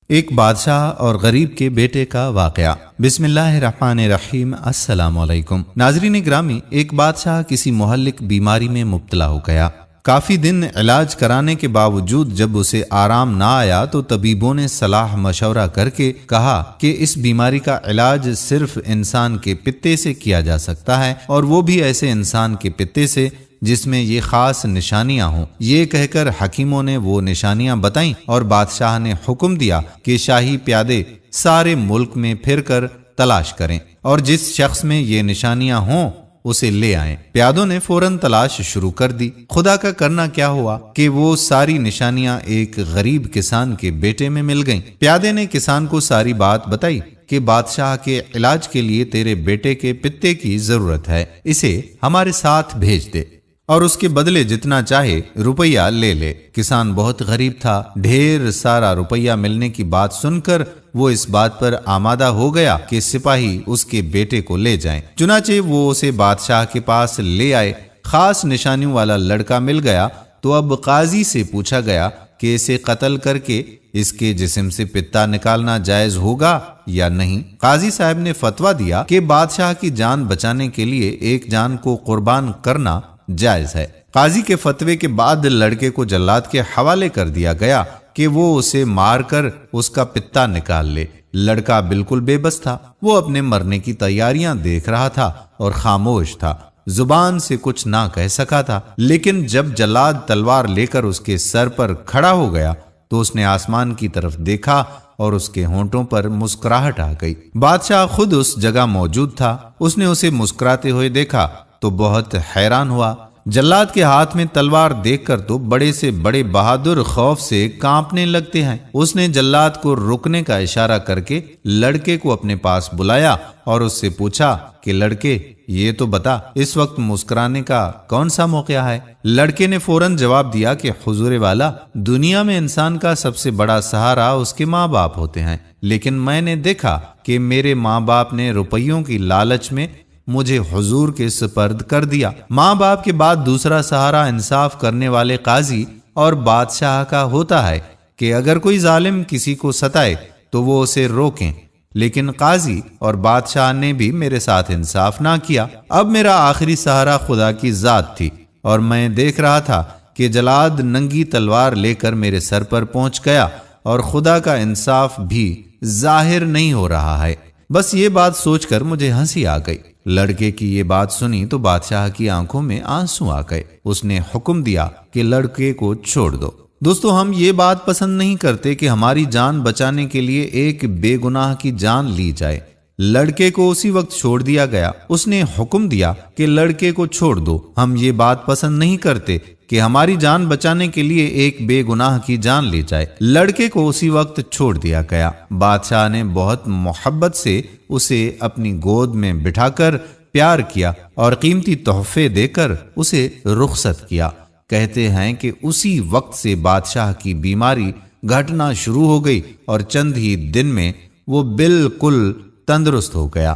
ایک بادشاہ اور غریب کے بیٹے کا واقعہ۔ بسم اللہ الرحمن الرحیم۔ السلام علیکم ناظرین گرامی، ایک بادشاہ کسی مہلک بیماری میں مبتلا ہو گیا۔ کافی دن علاج کرانے کے باوجود جب اسے آرام نہ آیا تو طبیبوں نے صلاح مشورہ کر کے کہا کہ اس بیماری کا علاج صرف انسان کے پتے سے کیا جا سکتا ہے، اور وہ بھی ایسے انسان کے پتے سے جس میں یہ خاص نشانیاں ہوں۔ یہ کہہ کر حکیموں نے وہ نشانیاں بتائیں اور بادشاہ نے حکم دیا کہ شاہی پیادے سارے ملک میں پھر کر تلاش کریں اور جس شخص میں یہ نشانیاں ہوں اسے لے آئیں۔ پیادوں نے فوراً تلاش شروع کر دی۔ خدا کا کرنا کیا ہوا کہ وہ ساری نشانیاں ایک غریب کسان کے بیٹے میں مل گئیں۔ پیادے نے کسان کو ساری بات بتائی کہ بادشاہ کے علاج کے لیے تیرے بیٹے کے پتے کی ضرورت ہے، اسے ہمارے ساتھ بھیج دے اور اس کے بدلے جتنا چاہے روپیہ لے لے۔ کسان بہت غریب تھا، ڈھیر سارا روپیہ ملنے کی بات سن کر وہ اس بات پر آمادہ ہو گیا کہ سپاہی اس کے بیٹے کو لے جائیں۔ چنانچہ وہ اسے بادشاہ کے پاس لے آئے۔ خاص نشانیوں والا لڑکا مل گیا تو اب قاضی سے پوچھا گیا کہ اسے قتل کر کے اس کے جسم سے پتا نکالنا جائز ہوگا یا نہیں۔ قاضی صاحب نے فتویٰ دیا کہ بادشاہ کی جان بچانے کے لیے ایک جان کو قربان کرنا جائز ہے۔ قاضی کے فتوے کے بعد لڑکے کو جلاد کے حوالے کر دیا گیا کہ وہ اسے مار کر اس کا پتا نکال لے۔ لڑکا بالکل بے بس تھا، وہ اپنے مرنے کی تیاریاں دیکھ رہا تھا اور خاموش تھا، زبان سے کچھ نہ کہہ سکا تھا۔ لیکن جب جلاد تلوار لے کر اس کے سر پر کھڑا ہو گیا تو اس نے آسمان کی طرف دیکھا اور اس کے ہونٹوں پر مسکراہٹ آ گئی۔ بادشاہ خود اس جگہ موجود تھا، اس نے اسے مسکراتے ہوئے دیکھا تو بہت حیران ہوا۔ جلاد کے ہاتھ میں تلوار دیکھ کر تو بڑے سے بڑے بہادر خوف سے کانپنے لگتے ہیں۔ اس نے جلاد کو رکنے کا اشارہ کر کے لڑکے کو اپنے پاس بلایا اور اس سے پوچھا کہ لڑکے یہ تو بتا، اس وقت مسکرانے کا کون سا موقع ہے؟ لڑکے نے فوراً جواب دیا کہ حضور والا، دنیا میں انسان کا سب سے بڑا سہارا اس کے ماں باپ ہوتے ہیں، لیکن میں نے دیکھا کہ میرے ماں باپ نے روپیوں کی لالچ میں مجھے حضور کے سپرد کر دیا۔ ماں باپ کے بعد دوسرا سہارا انصاف کرنے والے قاضی اور بادشاہ کا ہوتا ہے کہ اگر کوئی ظالم کسی کو ستائے تو وہ اسے روکیں، لیکن قاضی اور بادشاہ نے بھی میرے ساتھ انصاف نہ کیا۔ اب میرا آخری سہارا خدا کی ذات تھی اور میں دیکھ رہا تھا کہ جلاد ننگی تلوار لے کر میرے سر پر پہنچ گیا اور خدا کا انصاف بھی ظاہر نہیں ہو رہا ہے۔ بس یہ بات سوچ کر مجھے ہنسی آ گئی۔ لڑکے کی یہ بات سنی تو بادشاہ کی آنکھوں میں آنسو آ گئے۔ اس نے حکم دیا کہ لڑکے کو چھوڑ دو۔ دوستو، ہم یہ بات پسند نہیں کرتے کہ ہماری جان بچانے کے لیے ایک بے گناہ کی جان لی جائے۔ لڑکے کو اسی وقت چھوڑ دیا گیا۔ اس نے حکم دیا کہ لڑکے کو چھوڑ دو۔ ہم یہ بات پسند نہیں کرتے کہ ہماری جان بچانے کے لیے ایک بے گناہ کی جان لی جائے۔ لڑکے کو اسی وقت چھوڑ دیا گیا۔ بادشاہ نے بہت محبت سے اسے اپنی گود میں بٹھا کر پیار کیا اور قیمتی تحفے دے کر اسے رخصت کیا۔ کہتے ہیں کہ اسی وقت سے بادشاہ کی بیماری گھٹنا شروع ہو گئی اور چند ہی دن میں وہ بالکل تندرست ہو گیا۔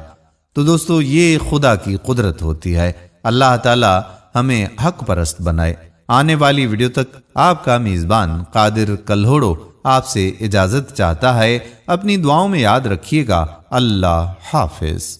تو دوستو، یہ خدا کی قدرت ہوتی ہے۔ اللہ تعالی ہمیں حق پرست بنائے۔ آنے والی ویڈیو تک آپ کا میزبان قادر کلہوڑو آپ سے اجازت چاہتا ہے۔ اپنی دعاؤں میں یاد رکھیے گا۔ اللہ حافظ۔